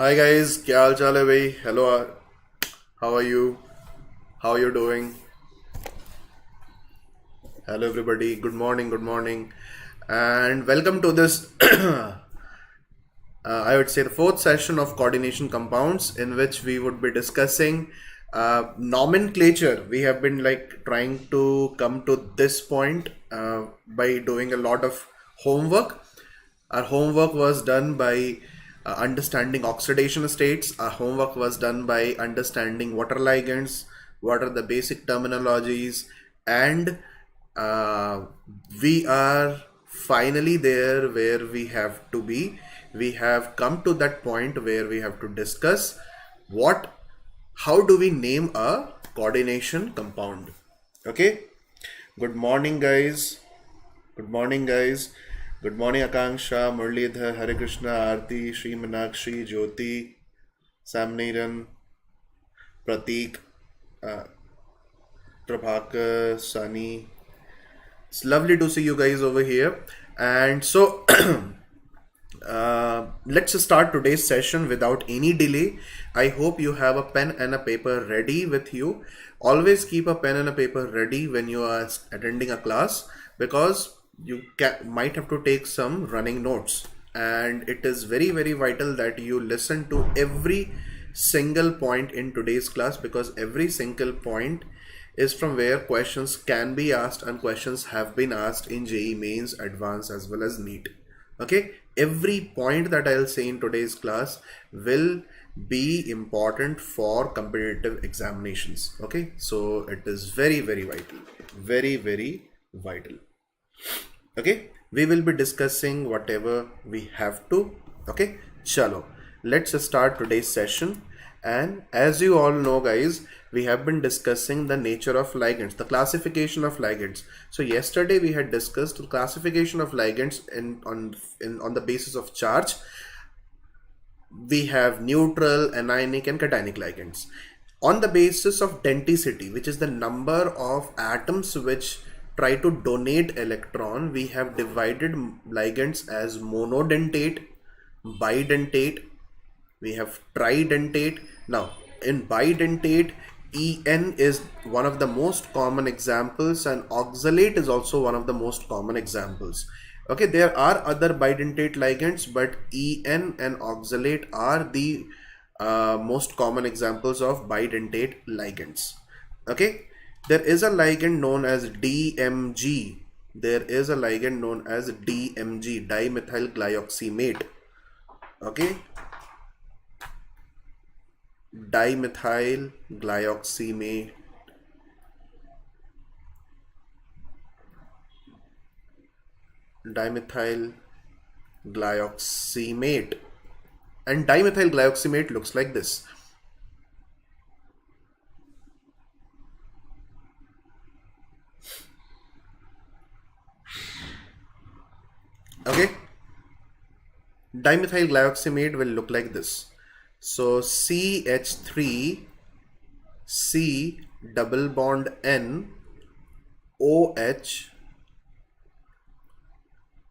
Hi guys, क्या हाल चाल है भाई? Hello, how are you? How are you doing? Hello everybody, good morning, and welcome to this. I would say the fourth session of coordination compounds, in which we would be discussing nomenclature. We have been like trying to come to this point by doing a lot of homework. Our homework was done by understanding oxidation states. Our homework was done by understanding what are ligands, what are the basic terminologies, and we are finally there where we have to be. We have come to that point where we have to discuss how do we name a coordination compound. Okay. Good morning, guys. Good morning, guys. Good morning, Akanksha, Murlidhar, Hare Krishna, Aarti, Shri Minakshi, Jyoti, Samniran, Pratik, Prabhakar, Sunny. It's lovely to see you guys over here. And so let's start today's session without any delay. I hope you have a pen and a paper ready with you. Always keep a pen and a paper ready when you are attending a class, because you might have to take some running notes, and it is very vital that you listen to every single point in today's class, because every single point is from where questions can be asked, and questions have been asked in JEE Mains, Advanced as well as NEET. Okay, every point that I'll say in today's class will be important for competitive examinations. Okay, so it is very vital, very vital. Okay, we will be discussing whatever we have to. Okay, chalo, let's start today's session. And as you all know, guys, we have been discussing the nature of ligands, the classification of ligands. So yesterday we had discussed the classification of ligands on the basis of charge. We have neutral, anionic and cationic ligands. On the basis of denticity, which is the number of atoms which try to donate electron, we have divided ligands as monodentate, bidentate, we have tridentate. Now in bidentate, En is one of the most common examples, and oxalate is also one of the most common examples. Okay, there are other bidentate ligands, but En and oxalate are the most common examples of bidentate ligands. Okay, there is a ligand known as DMG. There is a ligand known as DMG, dimethyl glyoximate. Okay, dimethyl glyoximate. Dimethyl glyoximate. And dimethyl glyoximate looks like this. Okay, dimethyl glyoximate will look like this. So CH3, C double bond N, OH,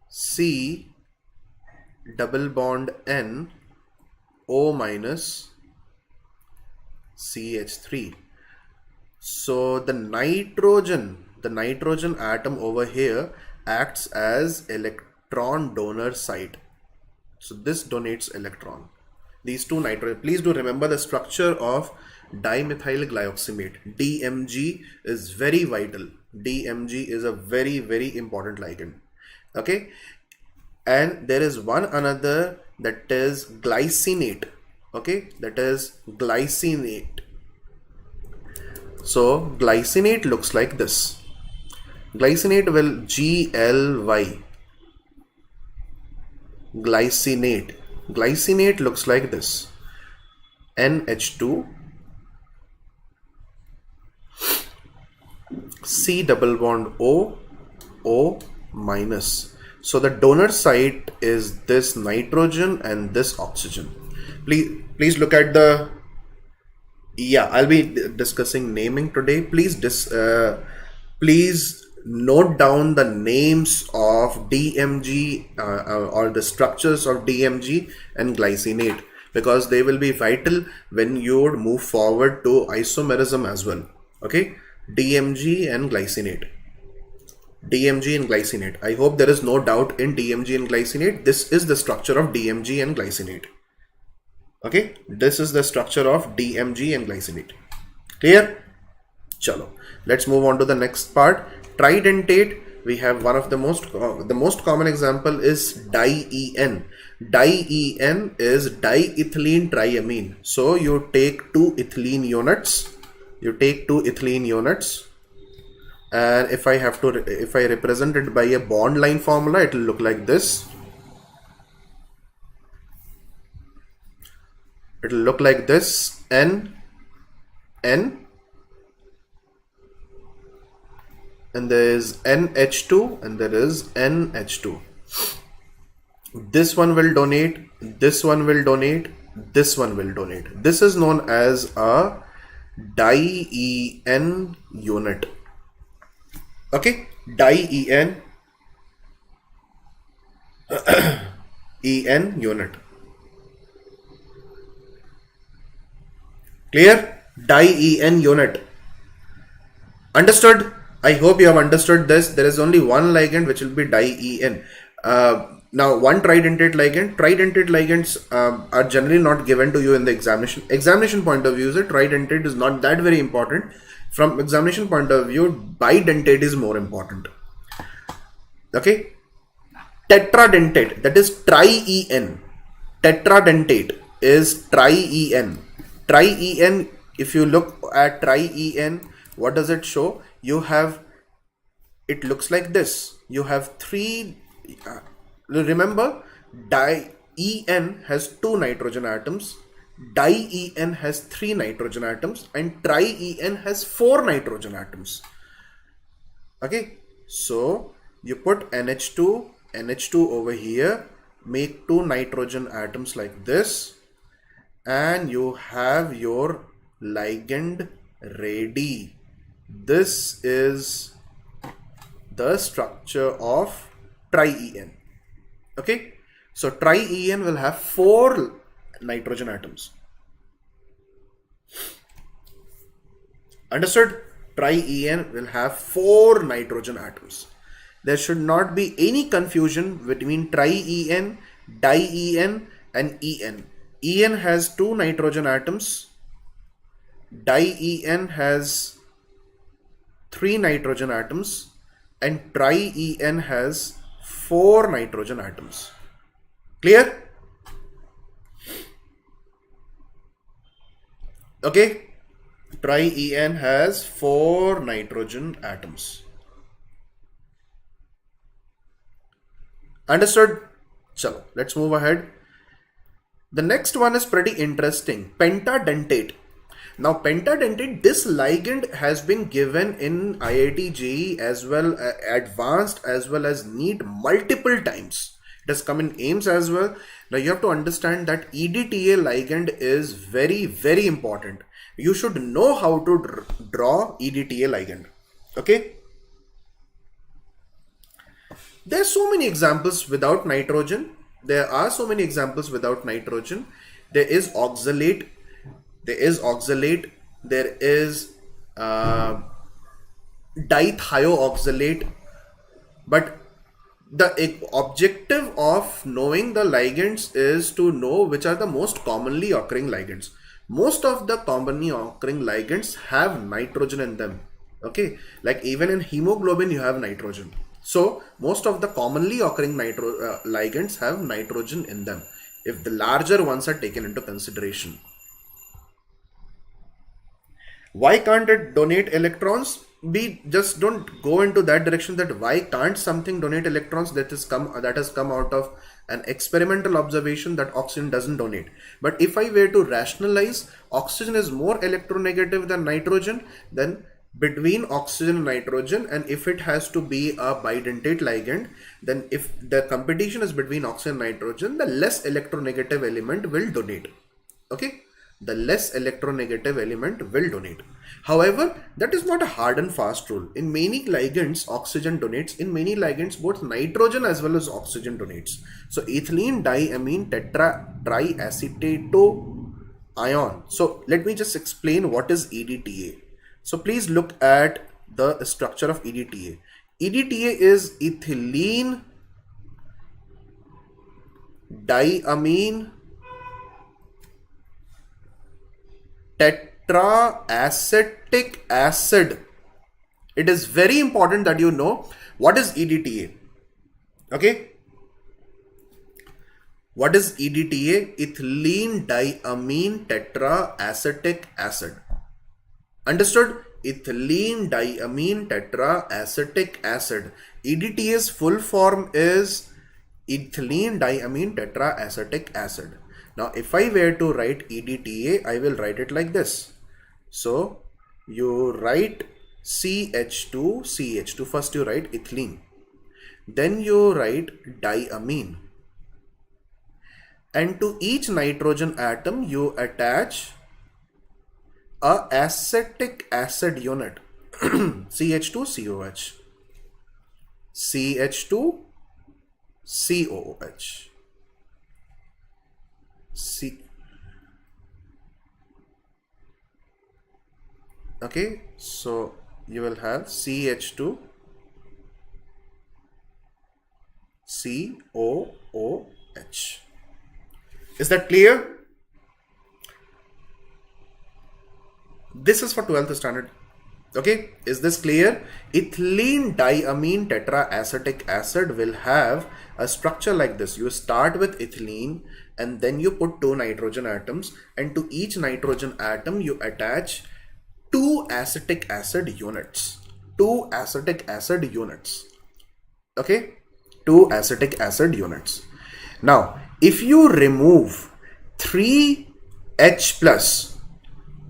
C double bond N, O minus, CH3. So the nitrogen atom over here acts as electron donor site. So this donates electron. These two nitrogen, please do remember the structure of dimethyl glyoximate. DMG is very vital. DMG is a very important ligand. Okay, and there is one another, that is glycinate. Okay, that is glycinate. So glycinate looks like this. Glycinate will GLY. Glycinate. Glycinate looks like this. NH2, C double bond O, O minus. So the donor site is this nitrogen and this oxygen. Please look at the, I'll be discussing naming today. Please note down the names of DMG or the structures of DMG and glycinate. because they will be vital when you would move forward to isomerism as well. Okay, DMG and glycinate. DMG and glycinate. I hope there is no doubt in DMG and glycinate. This is the structure of DMG and glycinate. Okay, this is the structure of DMG and glycinate. Clear? Chalo. Let's move on to the next part. Tridentate. We have one of the most common example is DIEN. DIEN is diethylene triamine. So you take two ethylene units. And if I represent it by a bond line formula, it will look like this. It will look like this: N, and there is NH2 and there is NH2. This one will donate, this one will donate, this one will donate. This is known as a DIEN unit. Okay, DIEN EN unit. Clear? DIEN unit. Understood? I hope you have understood this. There is only one ligand which will be DIEN. Now, one tridentate ligand. Tridentate ligands are generally not given to you in the examination. Examination point of view, tridentate is not that very important. From examination point of view, bidentate is more important. Okay. Tetradentate, that is tri-EN. Tetradentate is tri-EN. Tri-EN, if you look at tri-EN, what does it show? You have, it looks like this. You have three, remember, di-EN has 2 nitrogen atoms, di-EN has 3 nitrogen atoms, and tri-EN has 4 nitrogen atoms. Okay, so you put NH2 over here, make 2 nitrogen atoms like this, and you have your ligand ready. This is the structure of tri-EN. Okay, so tri-EN will have 4 nitrogen atoms. Understood? Tri-EN will have 4 nitrogen atoms. There should not be any confusion between tri-EN, di-EN and EN. EN has 2 nitrogen atoms. Di-EN has 3 nitrogen atoms, and tri-EN has 4 nitrogen atoms. Clear? Okay, tri-EN has 4 nitrogen atoms. Understood? So let's move ahead. The next one is pretty interesting. Pentadentate. Now, pentadentate, this ligand has been given in IIT JEE as well, advanced as well as NEET multiple times. It has come in AIMS as well. Now, you have to understand that EDTA ligand is very, very important. You should know how to draw EDTA ligand. Okay. There are so many examples without nitrogen. There is oxalate. There is dithioxalate. But the objective of knowing the ligands is to know which are the most commonly occurring ligands. Most of the commonly occurring ligands have nitrogen in them. Okay, like even in hemoglobin you have nitrogen. So most of the commonly occurring ligands have nitrogen in them if the larger ones are taken into consideration. Why can't it donate electrons? We just don't go into that direction, that why can't something donate electrons. That has come out of an experimental observation that oxygen doesn't donate. But if I were to rationalize, oxygen is more electronegative than nitrogen, then between oxygen and nitrogen, and if it has to be a bidentate ligand, then if the competition is between oxygen and nitrogen, the less electronegative element will donate. Okay, the less electronegative element will donate. However, that is not a hard and fast rule. In many ligands, oxygen donates. In many ligands, both nitrogen as well as oxygen donates. So ethylene diamine triacetato ion. So let me just explain what is EDTA. So please look at the structure of EDTA. EDTA is ethylene diamine tetraacetic acid. It is very important that you know what is EDTA. Okay. What is EDTA? Ethylene diamine tetraacetic acid. Understood? Ethylene diamine tetraacetic acid. EDTA's full form is ethylene diamine tetraacetic acid. Now, if I were to write EDTA, I will write it like this. So, you write CH2, CH2. First you write ethylene. Then you write diamine. And to each nitrogen atom, you attach a acetic acid unit. CH2COH. CH2COOH. Okay, so you will have CH2COOH. Is that clear? This is for 12th standard. Okay, is this clear? Ethylene diamine tetraacetic acid will have a structure like this. You start with ethylene and then you put 2 nitrogen atoms, and to each nitrogen atom you attach 2 acetic acid units. 2 acetic acid units. Okay, 2 acetic acid units. Now, if you remove 3H plus,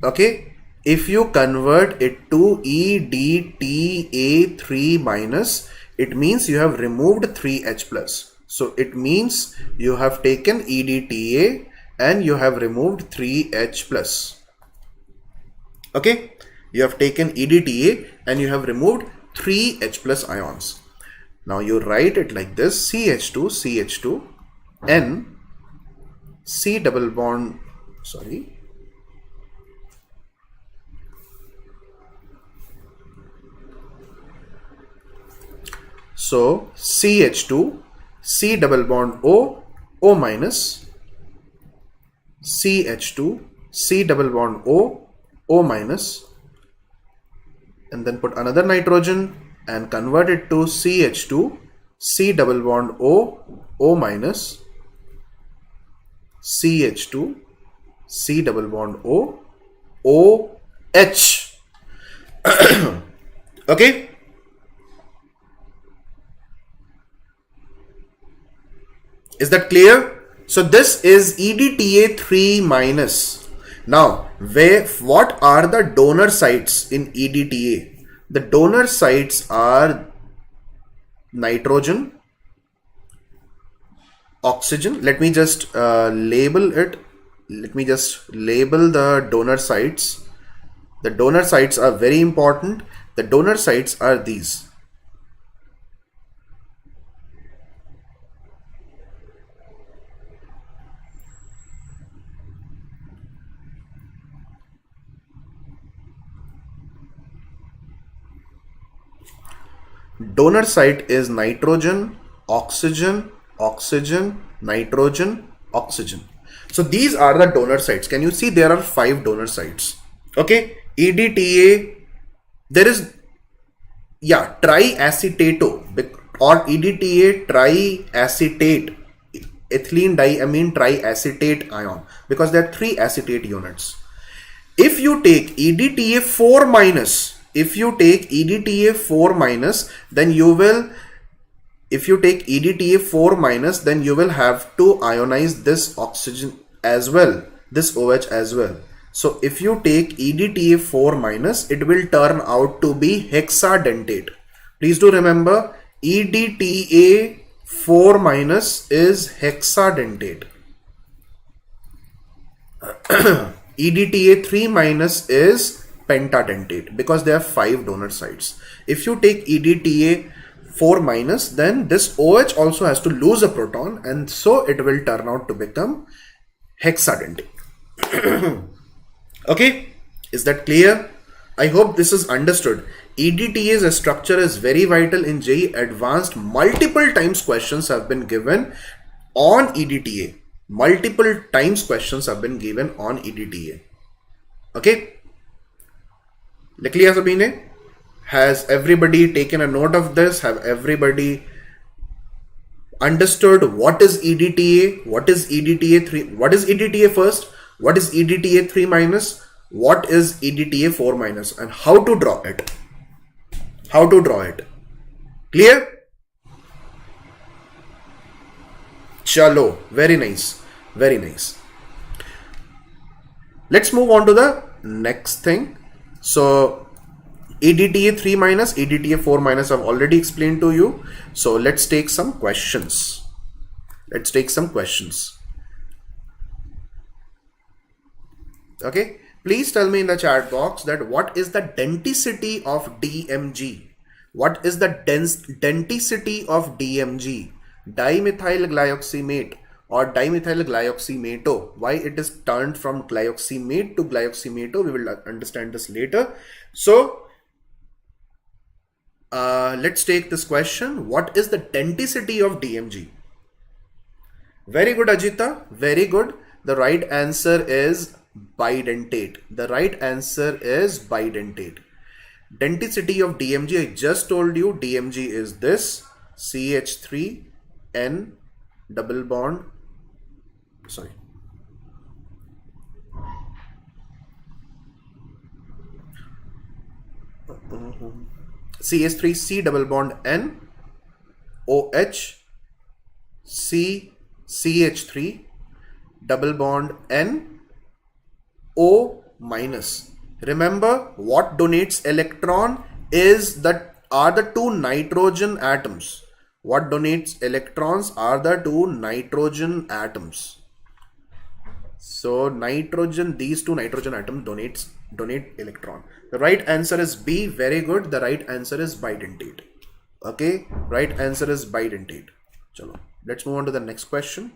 okay, if you convert it to EDTA3 minus, it means you have removed 3H plus. So it means you have taken EDTA and you have removed 3H plus. Okay, you have taken EDTA and you have removed 3H plus ions. Now you write it like this: CH2, CH2, N, C double bond, sorry. So CH2, C double bond O, O minus, CH2, C double bond O, O minus, and then put another nitrogen and convert it to CH2, C double bond O, O minus, CH2, C double bond O, OH. Okay. Is that clear? So this is EDTA3 minus. Now, what are the donor sites in EDTA? The donor sites are nitrogen, oxygen. Let me just label it. Let me just label the donor sites. The donor sites are very important. The donor sites are these. Donor site is nitrogen, oxygen, oxygen, nitrogen, oxygen. So these are the donor sites. Can you see there are 5 donor sites? Okay, EDTA, there is, yeah, triacetato or EDTA triacetate, ethylene diamine triacetate ion, because there are 3 acetate units. If you take EDTA 4 minus, if you take EDTA 4 minus, then you will, if you take EDTA 4 minus, then you will have to ionize this oxygen as well, this OH as well. So if you take EDTA 4 minus, it will turn out to be hexadentate. Please do remember, EDTA 4 minus is hexadentate. EDTA 3 minus is pentadentate because there are 5 donor sites. If you take EDTA 4 minus, then this OH also has to lose a proton, and so it will turn out to become hexadentate. Okay, is that clear? I hope this is understood. EDTA's structure is very vital in JEE Advanced. Multiple times questions have been given on EDTA. Multiple times questions have been given on EDTA. Okay, लिख लिया सभी ने? Has everybody taken a note of this? Have everybody understood what is EDTA? What is EDTA 3? What is EDTA first? What is EDTA 3 minus? What is EDTA 4 minus? And how to draw it? How to draw it? Clear? Chalo, very nice, very nice. Let's move on to the next thing. So EDTA 3 minus, EDTA 4 minus I've already explained to you. So let's take some questions. Let's take some questions. Okay, please tell me in the chat box that what is the denticity of DMG? What is the denticity of DMG? Dimethyl glyoximate or dimethyl glyoximato. Why it is turned from glyoximate to glyoximato, we will understand this later. So let's take this question. What is the denticity of DMG? Very good, Ajita. Very good. The right answer is bidentate. The right answer is bidentate. Denticity of DMG, I just told you, DMG is this CH3N double bond, sorry, CH3C double bond N OH C CH3 double bond N O minus. Remember, what donates electron are the 2 nitrogen atoms. What donates electrons are the 2 nitrogen atoms. So nitrogen, these 2 nitrogen atoms donate electron. The right answer is B. Very good. The right answer is bidentate. Okay, right answer is bidentate. Chalo, let's move on to the next question.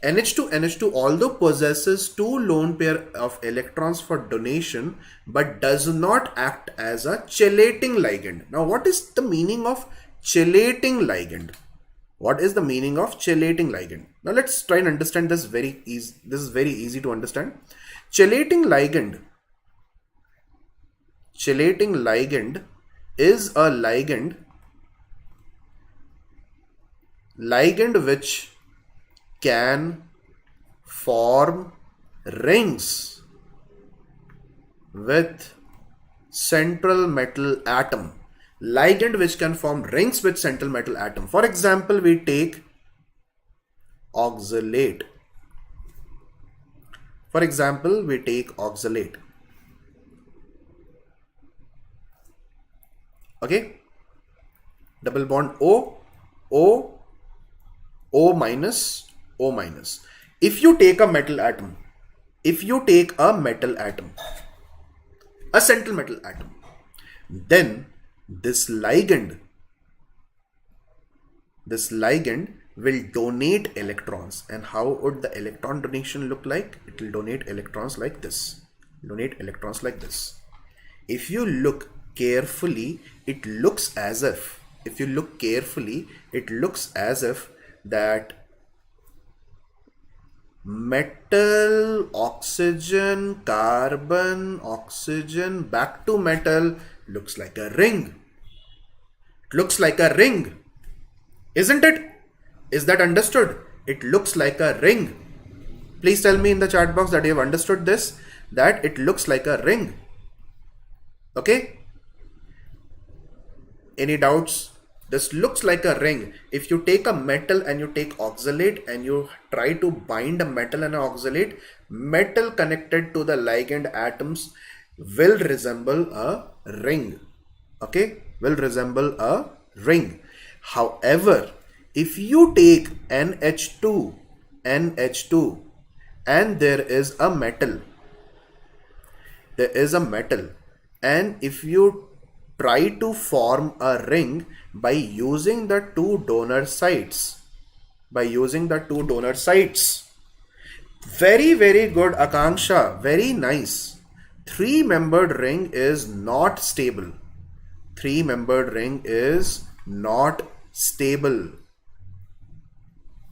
NH2 although possesses 2 lone pair of electrons for donation but does not act as a chelating ligand. Now what is the meaning of chelating ligand? What is the meaning of chelating ligand? Now let's try and understand this very easy. This is very easy to understand. Chelating ligand is a ligand which can form rings with central metal atom. Ligand which can form rings with central metal atom. For example, we take oxalate. For example, we take oxalate. Okay, double bond O minus. If you take a metal atom, a central metal atom, then this ligand will donate electrons. And how would the electron donation look like? It will donate electrons like this. If you look carefully, it looks as if that metal, oxygen, carbon, oxygen, back to metal looks like a ring. It looks like a ring, isn't it? Is that understood? It looks like a ring. Please tell me in the chat box that you have understood this, that it looks like a ring. Okay? Any doubts? This looks like a ring. If you take a metal and you take oxalate and you try to bind a metal and an oxalate, metal connected to the ligand atoms will resemble a ring. Okay, will resemble a ring. However, if you take NH2 and there is a metal, there is a metal, and if you try to form a ring by using the two donor sites, very, very good, Akanksha, very nice. Three-membered ring is not stable. Three-membered ring is not stable.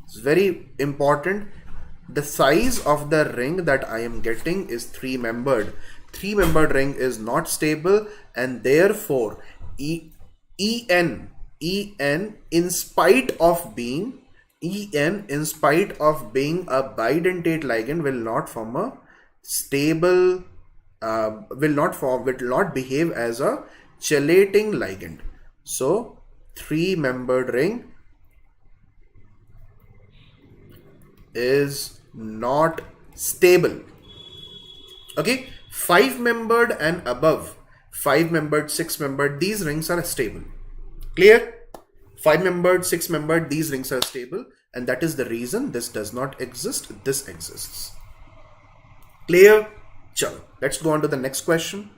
It's very important. The size of the ring that I am getting is three-membered. Three-membered ring is not stable, and therefore En in spite of being a bidentate ligand will not form a stable, will not behave as a chelating ligand. So three-membered ring is not stable. Okay, five-membered and above, five-membered, six-membered, these rings are stable. Clear? Five-membered, six-membered, these rings are stable, and that is the reason this does not exist, this exists. Clear? Chalo, let's go on to the next question.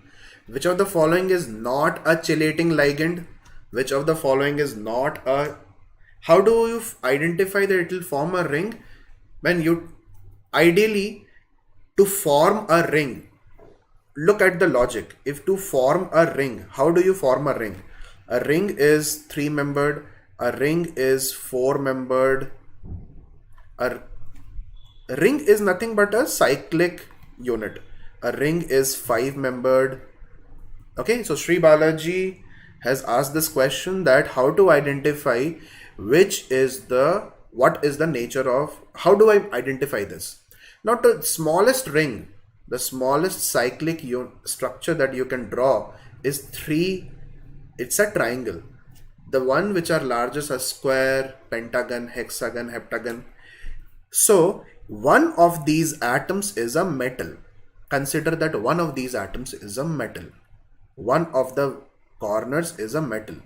Which of the following is not a chelating ligand? Which of the following is not a... How do you identify that it will form a ring? When you ideally, to form a ring, look at the logic. If to form a ring, how do you form a ring? A ring is three-membered, a ring is four-membered, a ring is nothing but a cyclic unit. A ring is five-membered. Okay, so Sri Balaji has asked this question, that how to identify which is the, what is the nature of, how do I identify this? Now the smallest ring, the smallest cyclic structure that you can draw is three. It's a triangle. The one which are largest are square, pentagon, hexagon, heptagon. So one of these atoms is a metal. Consider that one of these atoms is a metal. One of the corners is a metal.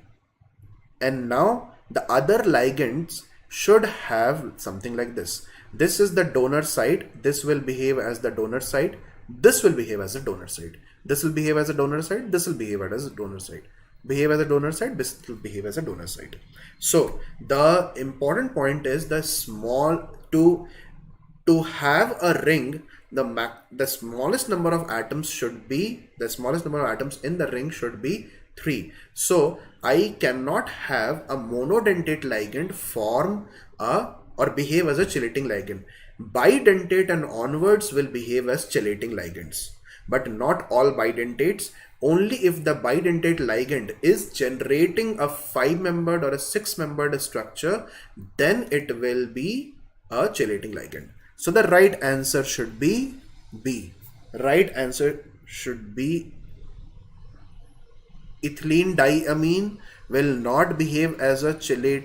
And now the other ligands should have something like this. This is the donor site. This will behave as the donor site. This will behave as a donor site. This will behave as a donor site. This will behave as a donor site. Behave as a donor site. This will behave as a donor site. So the important point is the small, to have a ring, the smallest number of atoms should be, the smallest number of atoms in the ring should be 3. So I cannot have a monodentate ligand form a or behave as a chelating ligand. Bidentate and onwards will behave as chelating ligands, but not all bidentates. Only if the bidentate ligand is generating a 5-membered or a 6-membered structure, then it will be a chelating ligand. So the right answer should be B. Right answer should be ethylene diamine will not behave as a chelate.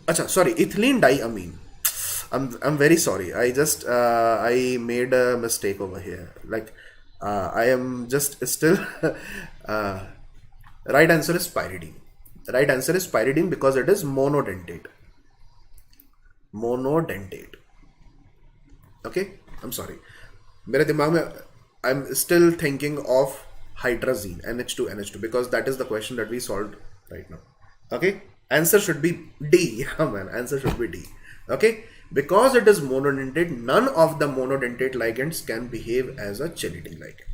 Achha, sorry, ethylene diamine. I'm very sorry. I just I made a mistake over here. Like I am just still right answer is pyridine. Right answer is pyridine because it is monodentate. Monodentate. Okay, I'm sorry. मेरे दिमाग में I'm still thinking of hydrazine NH2 NH2 because that is the question that we solved right now. Okay, answer should be D. Yeah, man, answer should be D. Okay, because it is monodentate, none of the monodentate ligands can behave as a chelating ligand.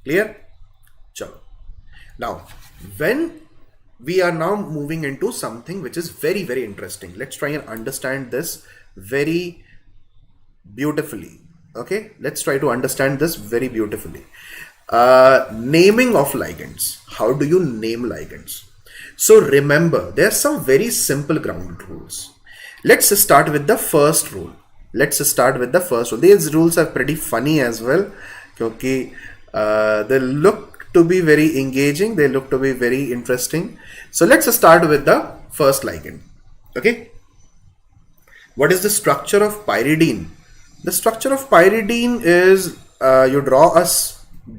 Clear? Chalo. Now, when we are now moving into something which is very, very interesting. Let's try and understand this very beautifully. Okay, let's try to understand this very beautifully. Naming of ligands. How do you name ligands? So remember, there are some very simple ground rules. Let's start with the first rule. These rules are pretty funny as well. Okay, they look to be very engaging. They look to be very interesting. So let's start with the first ligand. Okay. What is the structure of pyridine? The structure of pyridine is you draw a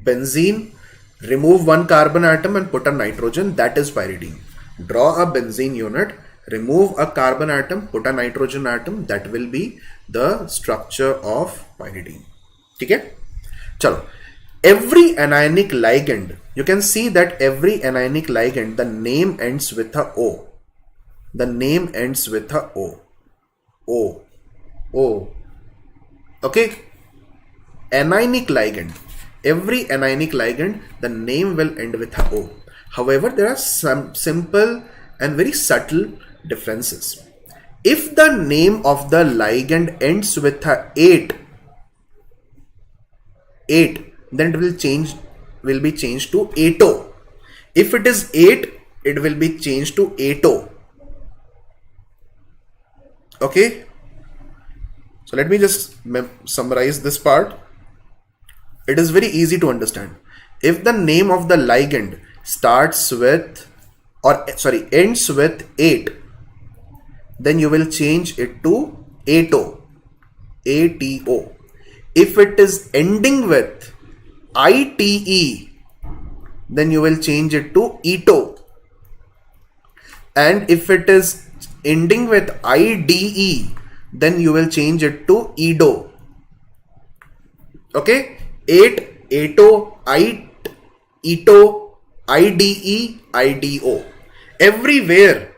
benzene, remove one carbon atom and put a nitrogen. That is pyridine. Draw a benzene unit, remove a carbon atom, put a nitrogen atom, that will be the structure of pyridine. Okay? Chalo. Every anionic ligand, you can see that every anionic ligand, the name ends with a O. The name ends with a O. O. O. Okay? Anionic ligand. Every anionic ligand, the name will end with a O. However, there are some simple and very subtle differences. If the name of the ligand ends with a 8, then it will be changed to 8O. If it is 8, it will be changed to 8O. Okay? So let me just summarize this part. It is very easy to understand. If the name of the ligand starts with, ends with 8, then you will change it to 8O. ATO. If it is ending with ITE, then you will change it to ETO. And if it is ending with IDE, then you will change it to EDO. Okay? 8, ATO, ETO, IDE, IDO. Everywhere.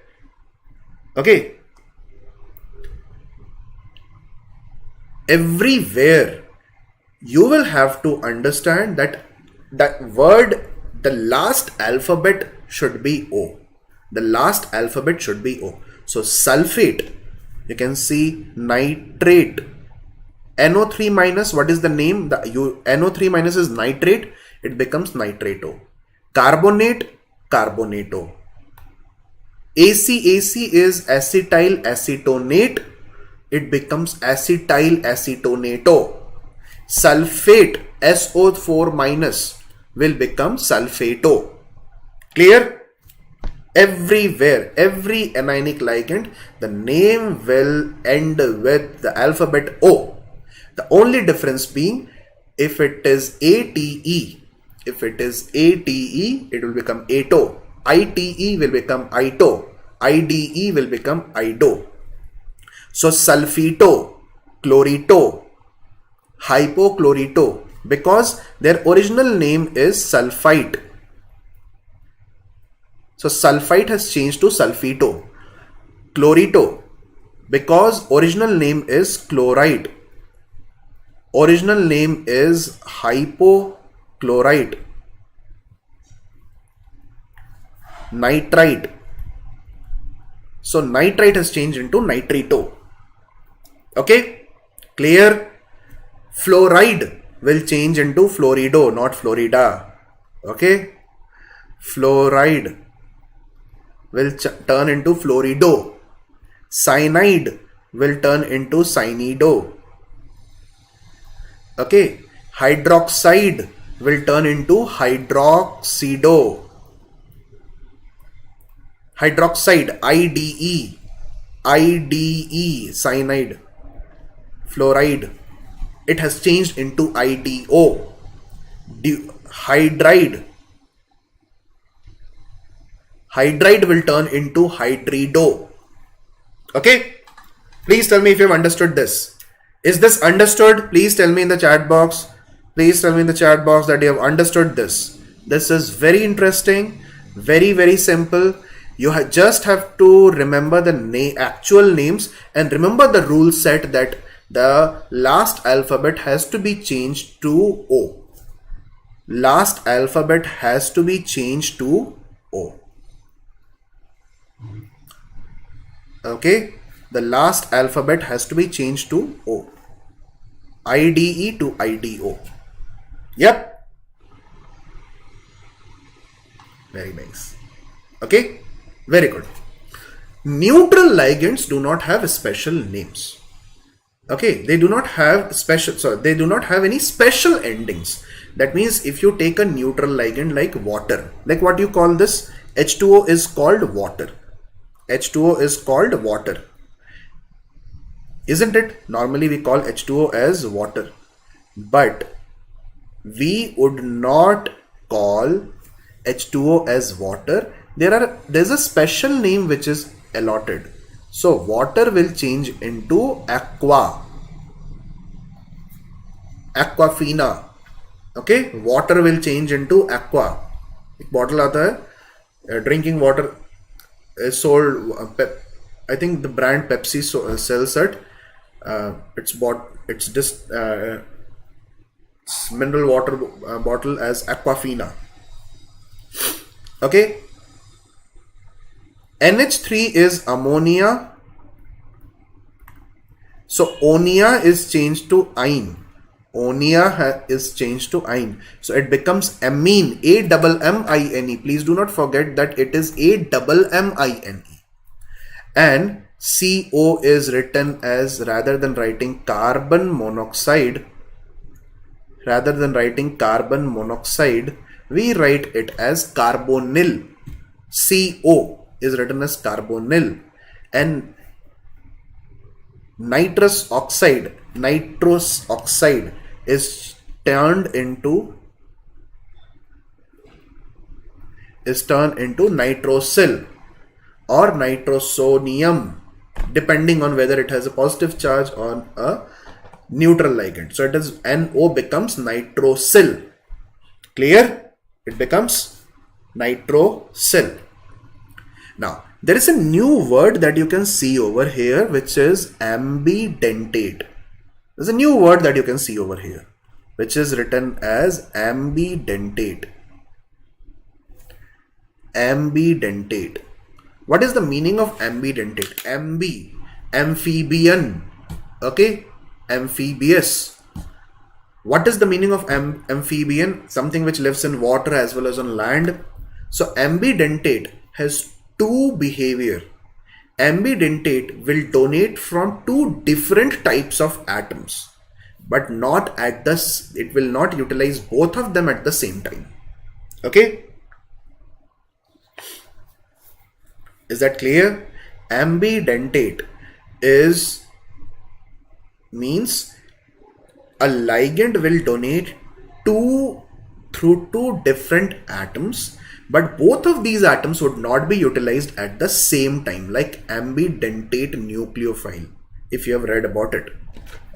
Okay? Everywhere you will have to understand that that word, the last alphabet should be O. The last alphabet should be O. So sulfate, you can see nitrate. NO3 minus, what is the name? NO3 minus is nitrate, it becomes nitrato. Carbonate, carbonato. ACAC is acetyl acetonate, it becomes acetyl acetonato. Sulfate, SO4 minus, will become sulfato. Clear? Everywhere, every anionic ligand, the name will end with the alphabet O. The only difference being, if it is ATE, it will become ATO. ITE will become ITO. IDE will become IDO. So sulfito, chlorito, hypochlorito, because their original name is sulfite. So sulfite has changed to sulfito. Chlorito, because original name is chloride. Original name is hypochlorite. Nitrite. So nitrite has changed into nitrito. Okay? Clear? Fluoride will change into florido, not florida. Okay? Fluoride will turn into florido. Cyanide will turn into cyanido. Okay? Hydroxide will turn into hydroxido. Hydroxide, IDE, cyanide. Fluoride, it has changed into IDO. Hydride will turn into hydrido. Okay? Please tell me if you have understood this. Is this understood? Please tell me in the chat box. Please tell me in the chat box that you have understood this. This is very interesting, very, very simple. You just have to remember the actual names and remember the rule set that the last alphabet has to be changed to O. Last alphabet has to be changed to O. Okay? The last alphabet has to be changed to O. IDE to IDO. Yep. Very nice. Okay? Very good. Neutral ligands do not have special names. Okay, they do not have any special endings. That means if you take a neutral ligand like water, like what you call this, H2O is called water. H2O is called water. Isn't it? Normally we call H2O as water. But we would not call H2O as water. There's a special name which is allotted. So water will change into aquafina. Okay, water will change into aqua. एक bottle आता है, drinking water is sold. I think the brand Pepsi sells it. It's just mineral water bottle as aquafina. Okay. NH3 is ammonia. So onia is changed to ine. Onia is changed to ine. So it becomes amine. AMMINE. Please do not forget that it is AMMINE. And CO is written as, rather than writing carbon monoxide, we write it as carbonyl. CO is written as carbonyl. And nitrous oxide is turned into nitrosyl or nitrosonium, depending on whether it has a positive charge or a neutral ligand. So it is NO becomes nitrosyl. Clear? It becomes nitrosyl. Now there is a new word that you can see over here, which is ambidentate. There's a new word that you can see over here, which is written as ambidentate. Ambidentate. What is the meaning of ambidentate? Amphibian. Okay, amphibious. What is the meaning of amphibian? Something which lives in water as well as on land. So ambidentate has two behavior. Ambidentate will donate from two different types of atoms, but not at this. It will not utilize both of them at the same time. Okay. Is that clear? Ambidentate means a ligand will donate through two different atoms, but both of these atoms would not be utilized at the same time, like ambidentate nucleophile, if you have read about it.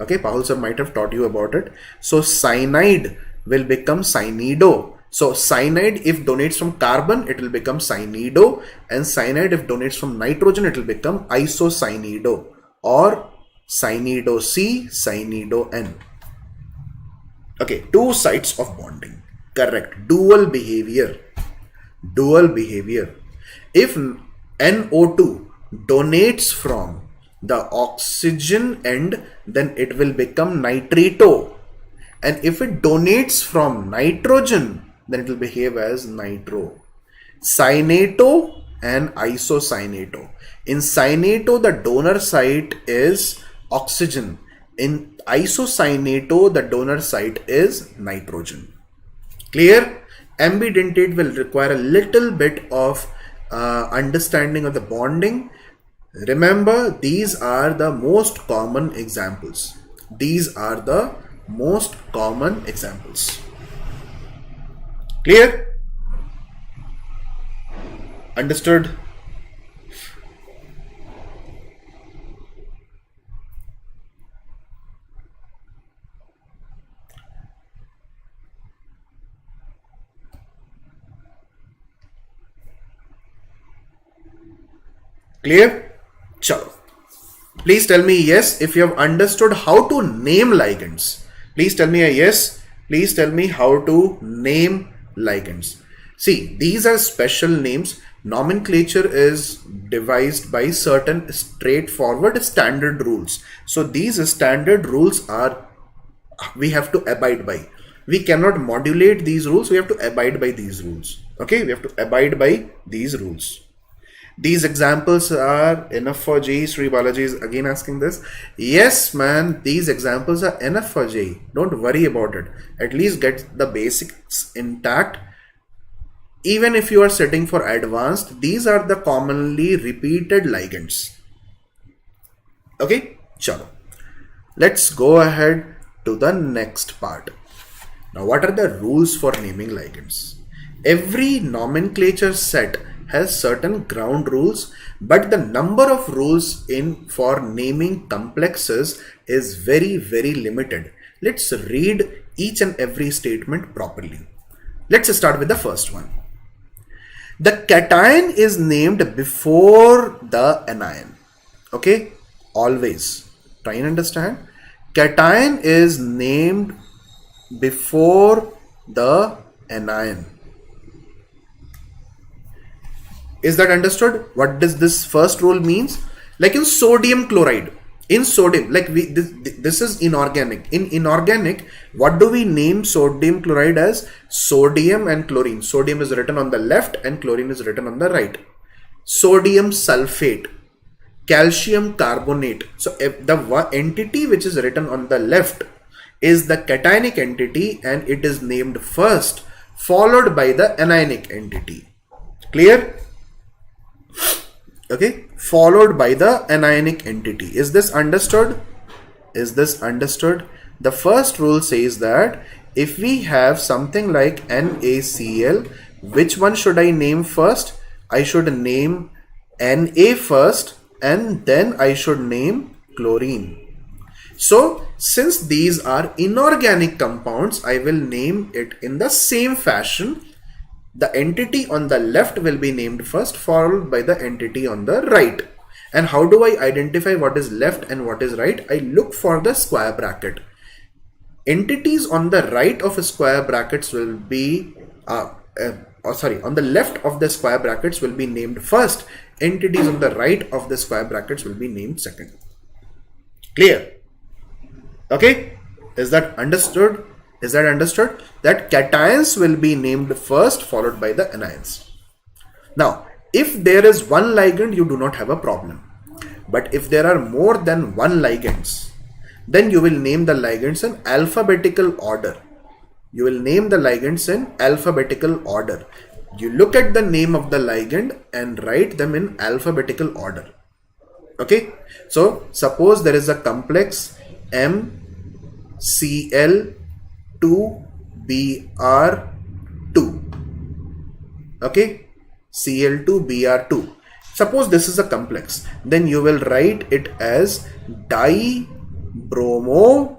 Okay, Pahul sir might have taught you about it. So cyanide will become cyanido. So cyanide, if donates from carbon, it will become cyanido, and cyanide if donates from nitrogen, it will become isocyanido or cyanido C, cyanido N. Okay, two sides of bonding. Correct. Dual behavior. If NO2 donates from the oxygen end, then it will become nitrito. And if it donates from nitrogen, then it will behave as nitro. Cyanato and isocyanato. In cyanato, the donor site is oxygen. In isocyanato, the donor site is nitrogen. Clear? Ambidentate will require a little bit of understanding of the bonding. Remember, these are the most common examples. Clear? Understood? Clear? Chalo. Please tell me yes if you have understood how to name ligands. Please tell me a yes. Please tell me how to name ligands. See, these are special names. Nomenclature is devised by certain straightforward standard rules. So these standard rules we have to abide by. We cannot modulate these rules. We have to abide by these rules. Okay, we have to abide by these rules. These examples are enough for JEE. Sri Balaji is again asking this. Yes, man, these examples are enough for JEE. Don't worry about it. At least get the basics intact. Even if you are sitting for advanced, these are the commonly repeated ligands. Okay, chalo. Let's go ahead to the next part. Now, what are the rules for naming ligands? Every nomenclature set has certain ground rules, but the number of rules for naming complexes is very, very limited. Let's read each and every statement properly. Let's start with the first one. The cation is named before the anion. Okay, always try and understand. Cation is named before the anion. Is that understood? What does this first rule means? Like in sodium chloride, in sodium, like this is inorganic. In inorganic, what do we name sodium chloride as? Sodium and chlorine. Sodium is written on the left and chlorine is written on the right. Sodium sulfate, calcium carbonate. So if the entity which is written on the left is the cationic entity and it is named first, followed by the anionic entity. Clear? Okay, followed by the anionic entity. Is this understood? Is this understood? The first rule says that if we have something like NaCl, which one should I name first? I should name Na first and then I should name chlorine. So since these are inorganic compounds, I will name it in the same fashion. The entity on the left will be named first, followed by the entity on the right. And how do I identify what is left and what is right? I look for the square bracket. Entities on the right of a square brackets will be, on the left of the square brackets will be named first. Entities on the right of the square brackets will be named second. Clear? Okay? Is that understood? Is that understood? That cations will be named first, followed by the anions. Now, if there is one ligand, you do not have a problem. But if there are more than one ligands, then you will name the ligands in alphabetical order. You will name the ligands in alphabetical order. You look at the name of the ligand and write them in alphabetical order. Okay? So, suppose there is a complex MCl2Br2. Okay, Cl2Br2. Suppose this is a complex, then you will write it as dibromo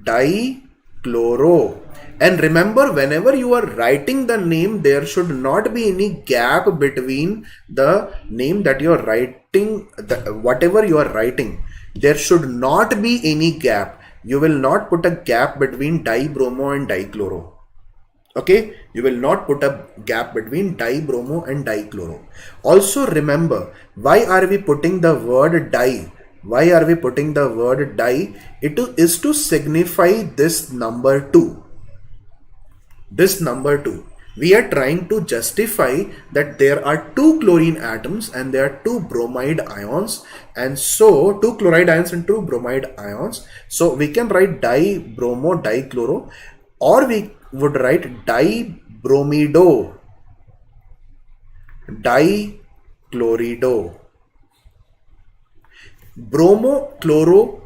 dichloro. And remember, whenever you are writing the name, there should not be any gap between the name that you are writing, whatever you are writing. There should not be any gap. You will not put a gap between dibromo and dichloro. Okay, you will not put a gap between dibromo and dichloro. Also remember, why are we putting the word di? Why are we putting the word di? It is to signify this number 2. This number 2. We are trying to justify that there are 2 chlorine atoms and there are 2 bromide ions, and so 2 chloride ions and 2 bromide ions. So we can write dibromo dichloro, or we would write dibromido dichlorido. Bromo, chloro,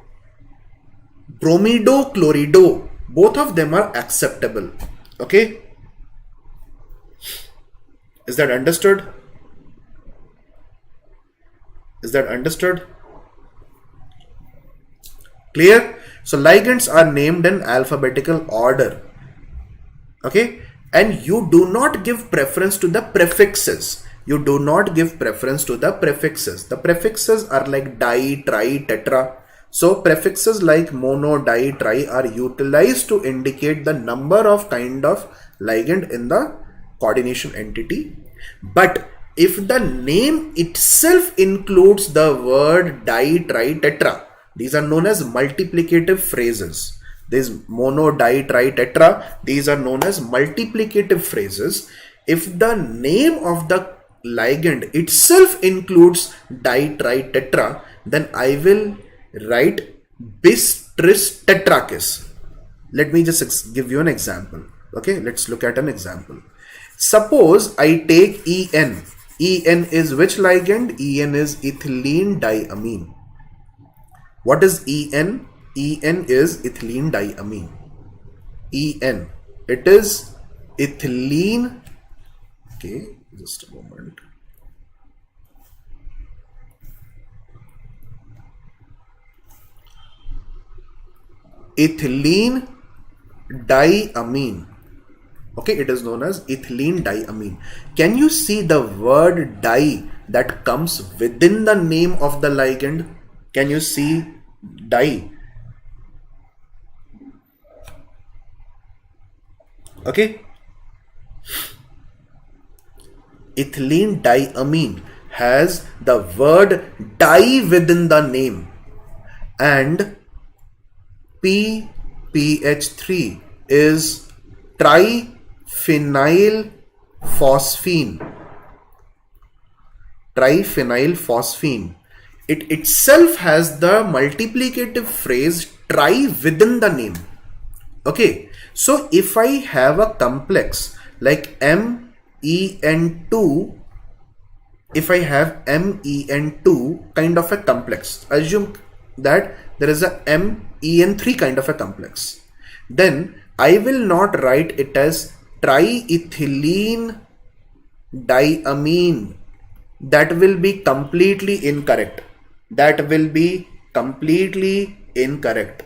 bromido, chlorido, both of them are acceptable. Okay, is that understood? Is that understood? Clear? So ligands are named in alphabetical order. Okay, and you do not give preference to the prefixes. You do not give preference to the prefixes. The prefixes are like di, tri, tetra. So prefixes like mono, di, tri are utilized to indicate the number of kind of ligand in the coordination entity. But if the name itself includes the word di, tri, tetra, these are known as multiplicative phrases. This mono, di, tri, tetra, these are known as multiplicative phrases. If the name of the ligand itself includes di, tri, tetra, then I will write bis, tris, tetrakis. Let me just give you an example. Okay, let's look at an example. Suppose I take En. En is which ligand? En is ethylene diamine. What is En? En is ethylene diamine. En. It is ethylene. Okay, Just a moment. Ethylene diamine. Okay, it is known as ethylene diamine. Can you see the word di that comes within the name of the ligand? Can you see di? Okay. Ethylene diamine has the word di within the name, and PPH3 is triphenyl phosphine. Triphenyl phosphine. It itself has the multiplicative phrase tri within the name. Okay, so if I have a complex like MEN2, if I have MEN2 kind of a complex, assume that there is a MEN3 kind of a complex, then I will not write it as triethylene diamine. That will be completely incorrect. That will be completely incorrect.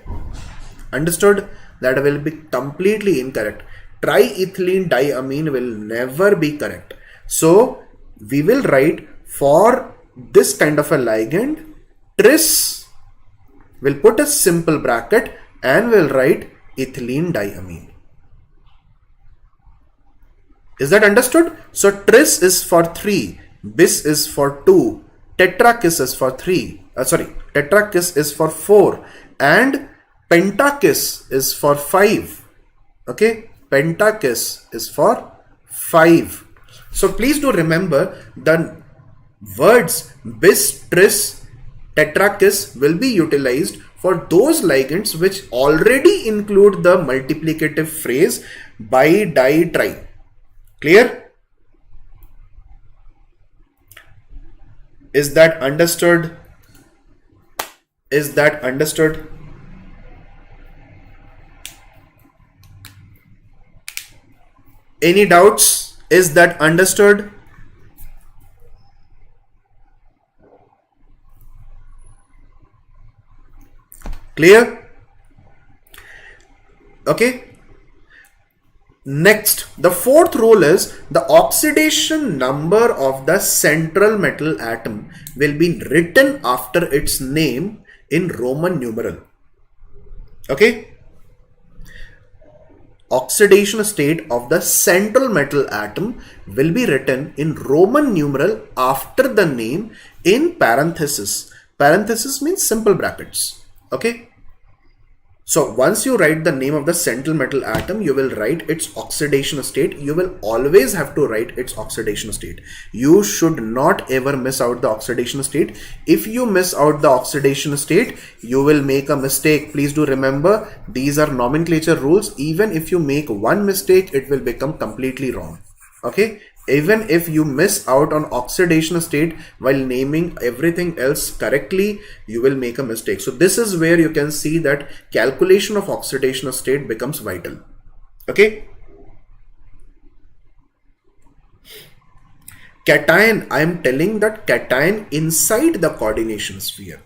Understood? That will be completely incorrect. Triethylene diamine will never be correct. So we will write for this kind of a ligand, tris, we'll put a simple bracket and we'll write ethylene diamine. Is that understood? So tris is for 3, bis is for 2, tetrakis is for 3, tetrakis is for 4, and pentakis is for 5. Okay, pentakis is for 5. So please do remember the words bis, tris, tetrakis will be utilized for those ligands which already include the multiplicative phrase bi, di, tri. Clear? Is that understood? Is that understood? Any doubts? Is that understood? Clear? Okay. Next, the fourth rule is the oxidation number of the central metal atom will be written after its name in Roman numeral. Okay. Oxidation state of the central metal atom will be written in Roman numeral after the name in parenthesis. Parenthesis means simple brackets. Okay. So once you write the name of the central metal atom, you will write its oxidation state. You will always have to write its oxidation state. You should not ever miss out the oxidation state. If you miss out the oxidation state, you will make a mistake. Please do remember, these are nomenclature rules. Even if you make one mistake, it will become completely wrong. Okay. Even if you miss out on oxidation state while naming everything else correctly, you will make a mistake. So this is where you can see that calculation of oxidation state becomes vital. Okay. Cation, I am telling that cation inside the coordination sphere.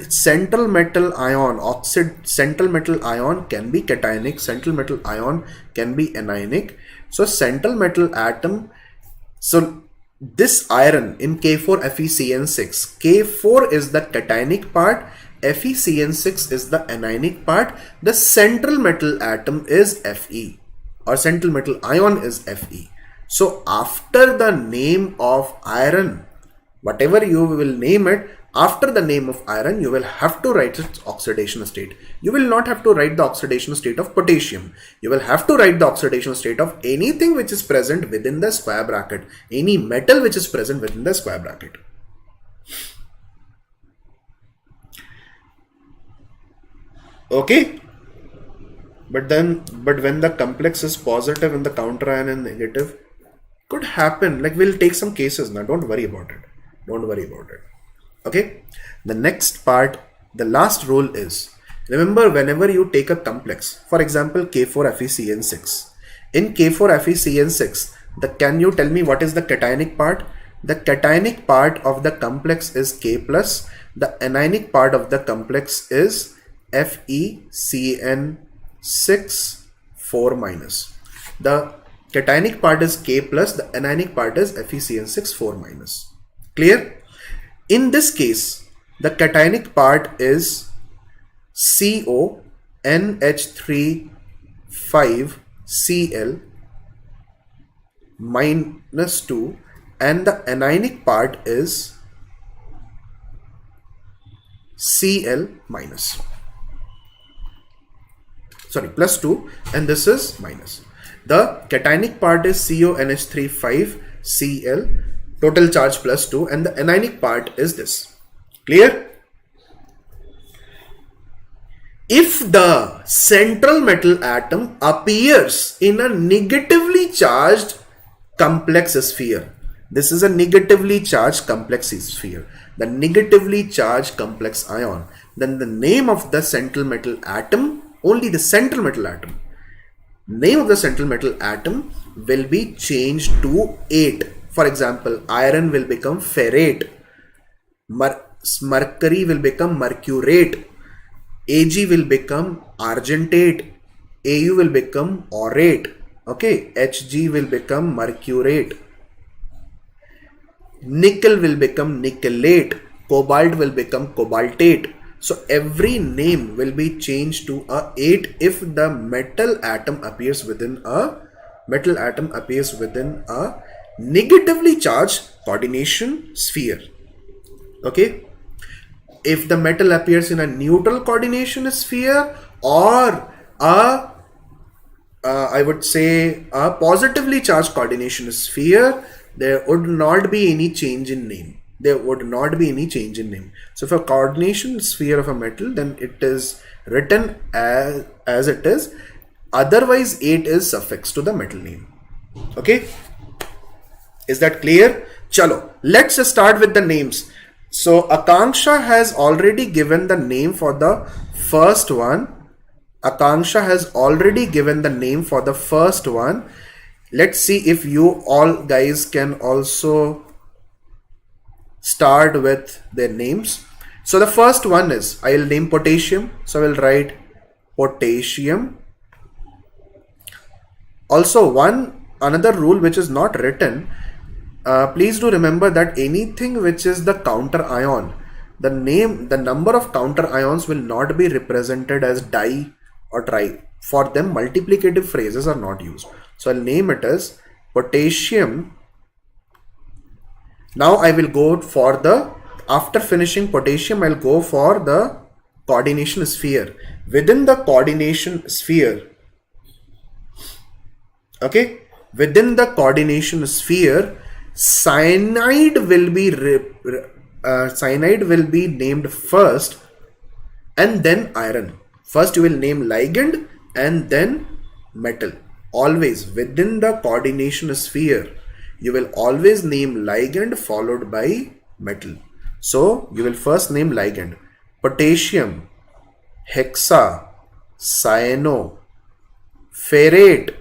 Central metal ion can be cationic, central metal ion can be anionic. So central metal atom, so this iron in K4FeCN6, K4 is the cationic part, FeCN6 is the anionic part, the central metal atom is Fe, or central metal ion is Fe. So after the name of iron, whatever you will name it, after the name of iron, you will have to write its oxidation state. You will not have to write the oxidation state of potassium. You will have to write the oxidation state of anything which is present within the square bracket. Any metal which is present within the square bracket. Okay. But when the complex is positive and the counter ion is negative, could happen. Like we'll take some cases now. Don't worry about it. Don't worry about it. Okay, the next part, the last rule is, remember whenever you take a complex, for example K4FeCN6, in K4FeCN6 Can you tell me what is the cationic part? The cationic part of the complex is K plus. The anionic part of the complex is FeCN6 4 minus. The cationic part is K plus. The anionic part is FeCN6 4 minus. Clear? In this case, the cationic part is CO NH3 5 Cl minus 2, and the anionic part is Cl minus, sorry, plus 2, and this is minus. The cationic part is CONH3 5 Cl, total charge plus 2, and the anionic part is this. Clear? If the central metal atom appears in a negatively charged complex sphere, this is a negatively charged complex sphere, the negatively charged complex ion, then the name of the central metal atom, only the central metal atom, name of the central metal atom will be changed to 8. For example, iron will become ferrate, mercury will become mercurate, Ag will become argentate, Au will become aurate, okay, Hg will become mercurate, nickel will become nickelate, cobalt will become cobaltate. So every name will be changed to a 8 if the metal atom appears within a negatively charged coordination sphere. Okay. If the metal appears in a neutral coordination sphere or I would say a positively charged coordination sphere, there would not be any change in name. So for coordination sphere of a metal, then it is written as it is. Otherwise, 8 is suffixed to the metal name. Okay. Is that clear? Chalo, let's start with the names. So Akanksha has already given the name for the first one. Let's see if you all guys can also start with their names. So the first one is, I will name potassium. So I will write potassium. Also another rule which is not written, please do remember that anything which is the counter ion, the number of counter ions will not be represented as di or tri. For them, multiplicative phrases are not used. So I'll name it as potassium. Now I will go for after finishing potassium, I'll go for the coordination sphere. Within the coordination sphere, okay, cyanide will be named first and then iron. First you will name ligand and then metal. Always within the coordination sphere, you will always name ligand followed by metal. So you will first name ligand. Potassium, hexa, cyano, ferrate.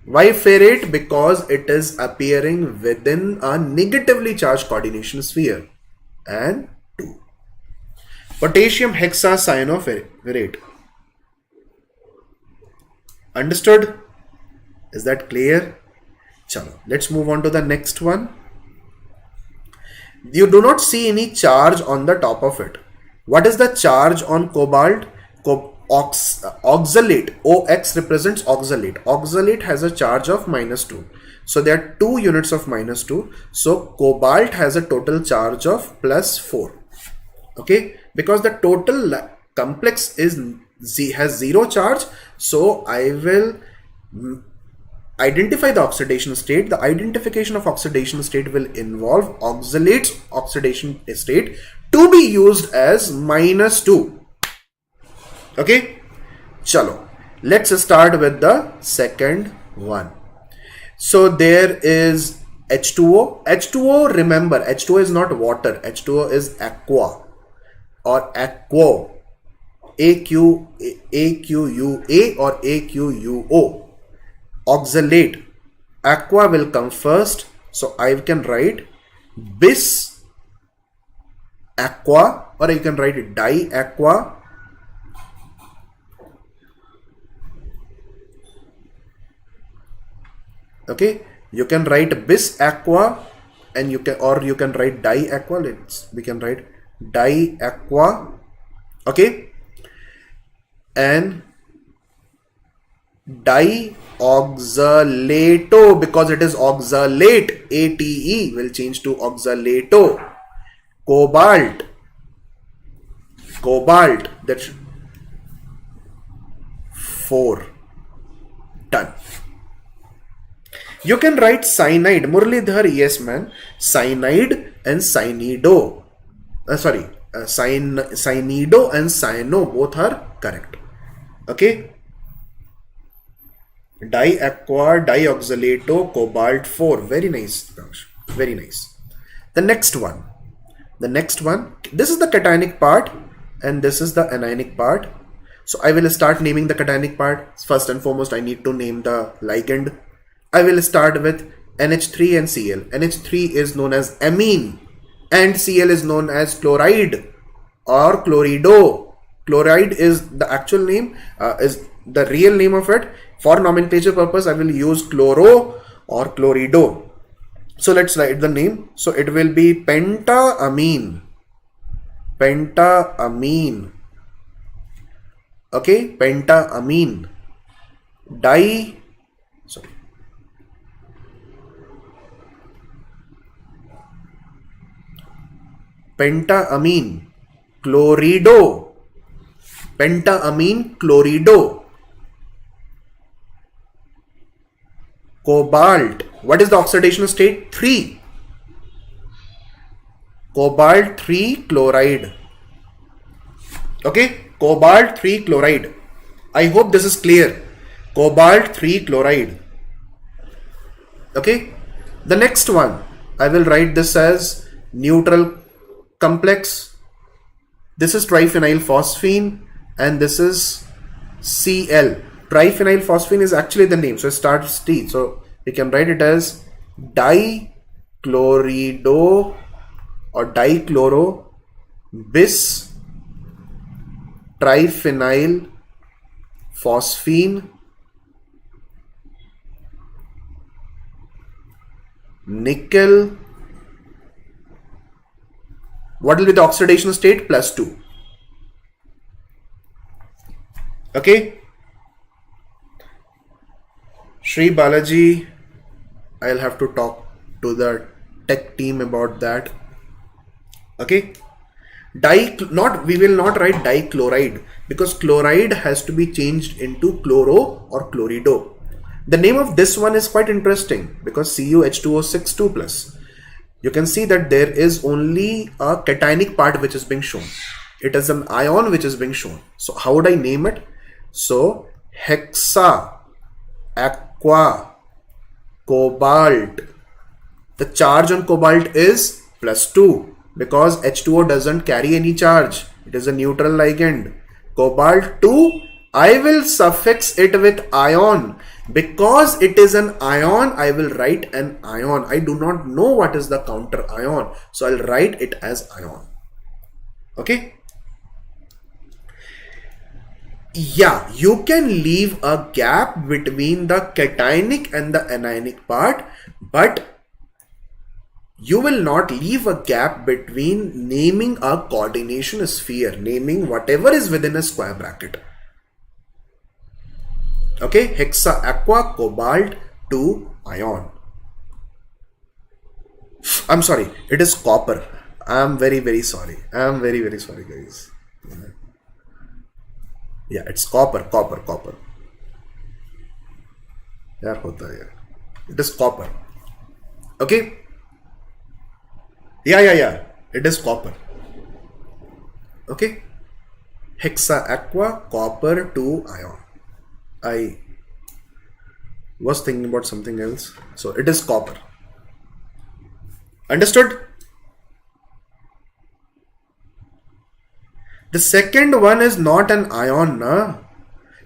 Why ferrate? Because it is appearing within a negatively charged coordination sphere. And 2. Potassium, hexa, cyano, ferrate. Understood? Is that clear? Chalo, let's move on to the next one. You do not see any charge on the top of it. What is the charge on cobalt? Oxalate. OX represents oxalate. Oxalate has a charge of -2. So there are 2 units of -2. So cobalt has a total charge of +4. Okay, because the total complex has 0 charge. So I will identify the oxidation state. The identification of oxidation state will involve oxalate's oxidation state to be used as -2. Okay, chalo, let's start with the second one. So there is H2O. H2O, remember, H2O is not water. H2O is aqua or aquo. AQUA or AQUO. Oxalate. aqua will come first. So I can write bis aqua, or you can write di aqua. Okay, you can write bis aqua, and you can write di aqua. We can write di aqua. Okay, and dioxalato, because it is oxalate, ATE will change to oxalato. Cobalt, that's 4. Done. You can write cyanide. Muralidhar, yes man. Cyanide and cyanido. Cyanido and cyano, both are correct. Okay. Diaqua, dioxalato, cobalt 4. Very nice. Very nice. The next one. This is the cationic part and this is the anionic part. So I will start naming the cationic part. First and foremost, I need to name the ligand. I will start with NH3 and Cl. NH3 is known as amine and Cl is known as chloride or chlorido. Chloride is the actual name, is the real name of it. For nomenclature purpose, I will use chloro or chlorido. So let's write the name. So it will be pentaamine. Pentaamine. Okay, pentaamine. Pentaamine chlorido. Pentaamine chlorido. Cobalt. What is the oxidation state? 3. Cobalt 3 chloride. Okay, cobalt 3 chloride. I hope this is clear. Cobalt 3 chloride. Okay, the next one, I will write this as neutral complex. This is triphenyl phosphine and this is Cl. Triphenyl phosphine is actually the name, so it starts T. So we can write it as dichlorido or dichloro bis triphenyl phosphine nickel. What will be the oxidation state? +2. Okay. Shri Balaji, I'll have to talk to the tech team about that. Okay. We will not write dichloride because chloride has to be changed into chloro or chlorido. The name of this one is quite interesting because CuH2O6 2+. You can see that there is only a cationic part which is being shown. It is an ion which is being shown. So how would I name it? So hexa, aqua, cobalt. The charge on cobalt is +2 because H2O doesn't carry any charge. It is a neutral ligand. Cobalt 2, I will suffix it with ion. Because it is an ion, I will write an ion. I do not know what is the counter ion. So I'll write it as ion. Okay. Yeah, you can leave a gap between the cationic and the anionic part, but you will not leave a gap between naming a coordination sphere, naming whatever is within a square bracket. Okay, hexa, aqua, cobalt, 2, ion. I'm sorry, it is copper. I'm very, very sorry. I'm very, very sorry, guys. Yeah, it's copper. It is copper. Okay. Yeah. It is copper. Okay. Hexa, aqua, copper, 2, ion. I was thinking about something else. So it is copper. Understood? The second one is not an ion,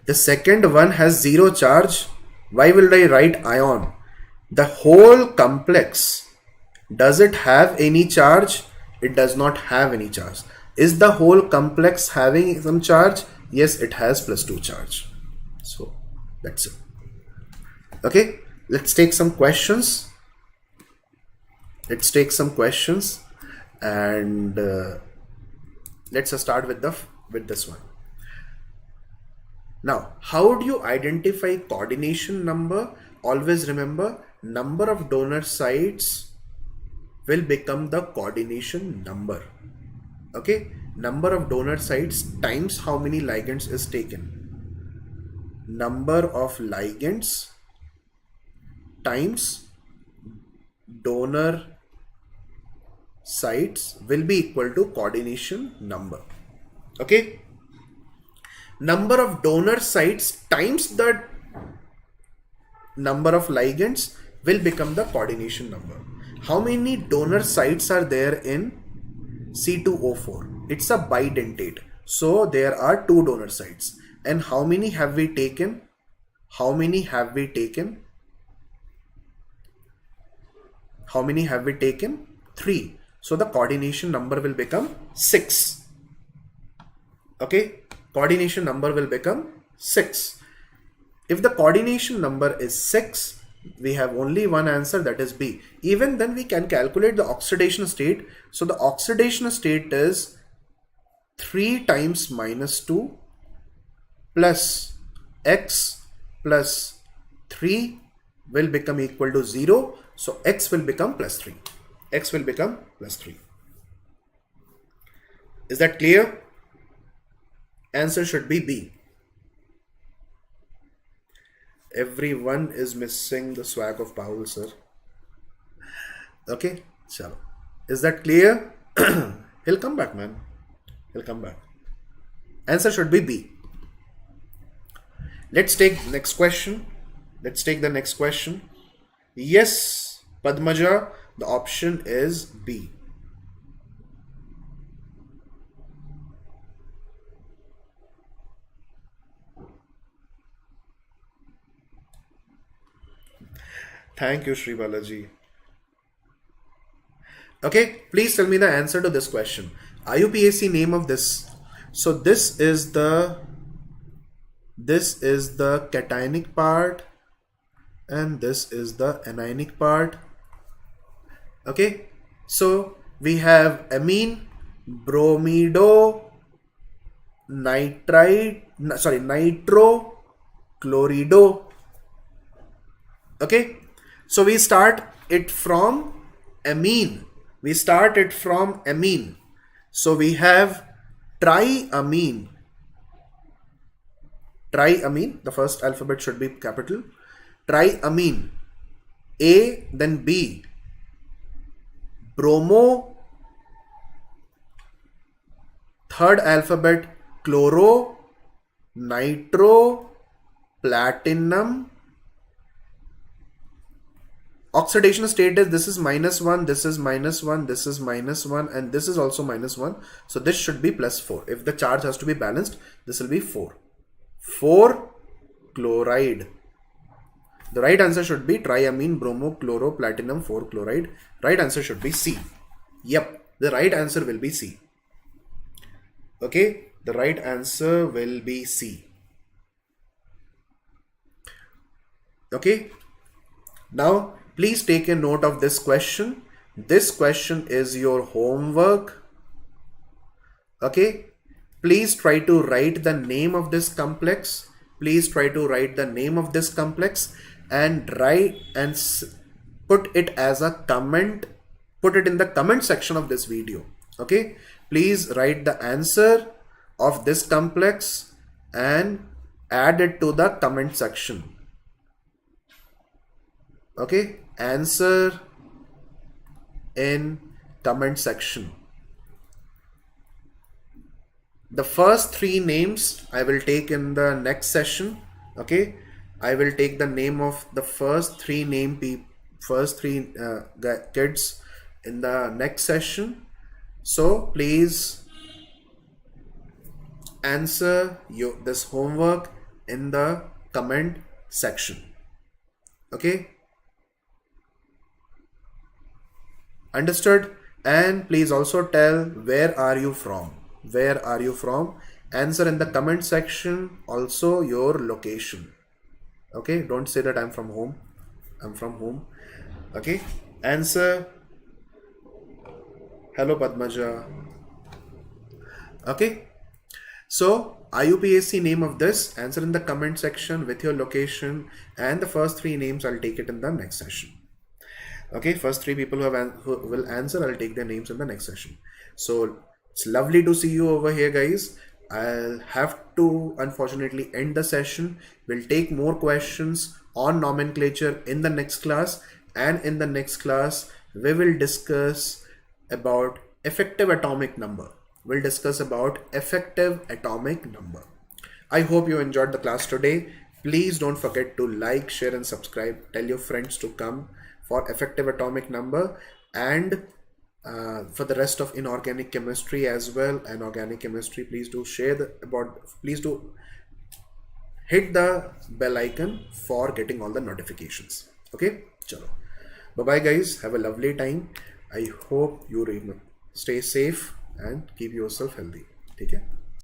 The second one has 0 charge. Why will I write ion? The whole complex, does it have any charge? It does not have any charge. Is the whole complex having some charge? Yes, it has +2 charge. So that's it. Okay, let's take some questions. And let's start with this one. Now, how do you identify coordination number? Always remember, number of donor sites will become the coordination number. Okay, number of donor sites times how many ligands is taken. Number of ligands times donor sites will be equal to coordination number. Okay, number of donor sites times the number of ligands will become the coordination number. How many donor sites are there in C2O4? It's a bidentate, so there are 2 donor sites. And how many have we taken? 3. So the coordination number will become 6. Okay, coordination number will become 6. If the coordination number is 6, we have only one answer, that is B. Even then we can calculate the oxidation state. So the oxidation state is 3 times -2 plus X plus 3 will become equal to 0. So X will become +3. Is that clear? Answer should be B. Everyone is missing the swag of Powell, sir. Okay, chalo. Is that clear? He'll come back, man. He'll come back. Answer should be B. Let's take next question. Yes, Padmaja, the option is B. Thank you, Sri Balaji. Okay, please tell me the answer to this question. IUPAC name of this. So this is the cationic part and this is the anionic part. Okay, so we have amine, bromido, nitro, chlorido. Okay, so we start it from amine. So we have triamine. The first alphabet should be capital. Triamine. A, then B. Bromo. Third alphabet chloro, nitro, platinum. Oxidation state is this is -1, this is -1, this is -1, and this is also -1. So this should be +4. If the charge has to be balanced, this will be 4. 4 chloride. The right answer should be triamine, bromo, chloro, platinum, 4 chloride. Right answer should be C. Yep, the right answer will be C. Okay, the right answer will be C. Okay, now please take a note of this question. This question is your homework. Okay, please try to write the name of this complex. And put it as a comment. Put it in the comment section of this video. Okay, please write the answer of this complex and add it to the comment section. Okay, answer in comment section. The first 3 names I will take in the next session. Okay, I will take the name of the first 3 kids in the next session. So please answer this homework in the comment section. Okay. Understood? And please also tell where are you from? Where are you from? Answer in the comment section also your location. Okay, don't say that I'm from home. I'm from home. Okay, answer. Hello Padmaja. Okay, so IUPAC name of this, answer in the comment section with your location, and the first three names I'll take it in the next session. Okay, first three people who will answer, I'll take their names in the next session. So it's lovely to see you over here, guys. I'll have to unfortunately end the session. We'll take more questions on nomenclature in the next class, and in the next class we will discuss about effective atomic number. We'll discuss about effective atomic number. I hope you enjoyed the class today. Please don't forget to like, share and subscribe. Tell your friends to come for effective atomic number, and for the rest of inorganic chemistry as well and organic chemistry. Please do share please do hit the bell icon for getting all the notifications. Okay, chalo. Bye bye guys, have a lovely time. I hope you stay safe and keep yourself healthy. Take care.